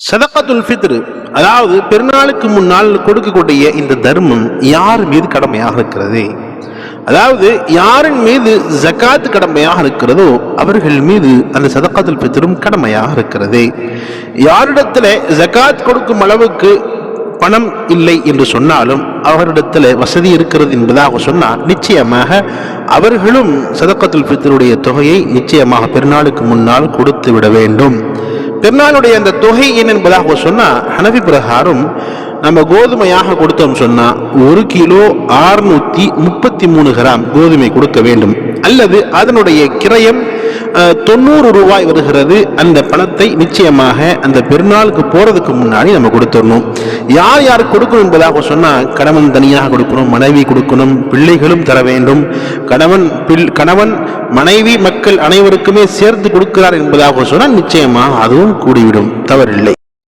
சதகத்துல் ஃபித்ர், அதாவது பெருநாளுக்கு முன்னால் கொடுக்கக்கூடிய இந்த தர்மம் யார் மீது கடமையாக இருக்கிறது? அதாவது யாரின் மீது ஜகாத் கடமையாக இருக்கிறதோ அவர்கள் மீது அந்த சதகத்துல் ஃபித்ரும் கடமையாக இருக்கிறது. யாரிடத்தில் ஜகாத் கொடுக்கும் அளவுக்கு பணம் இல்லை என்று சொன்னாலும் அவரிடத்தில் வசதி இருக்கிறது என்பதாக சொன்னால் நிச்சயமாக அவர்களும் சதகத்துல் ஃபித்ருடைய தொகையை நிச்சயமாக பெருநாளுக்கு முன்னால் கொடுத்து விட வேண்டும். பெருநாளுடைய அந்த தொகை என்ன என்பதாக சொன்னா ஹனஃபி பிரகாரம் நம்ம கோதுமையாக கொடுத்தோம் சொன்னா 1 கிலோ 633 கிராம் கோதுமை கொடுக்க வேண்டும், அல்லது அதனுடைய கிரயம் 90 ரூபாய் வருகிறது. அந்த பணத்தை நிச்சயமாக அந்த பெருநாளுக்கு போறதுக்கு முன்னாடி நம்ம கொடுத்துடணும். யார் யார் கொடுக்கணும் என்பதாக சொன்னா கணவன் தனியாக கொடுக்கணும், மனைவி கொடுக்கணும், பிள்ளைகளும் தர வேண்டும். கணவன் மனைவி மக்கள் அனைவருக்குமே சேர்த்து கொடுக்கிறார் என்பதாக சொன்னால் நிச்சயமாக அதுவும் கூடிவிடும், தவறில்லை.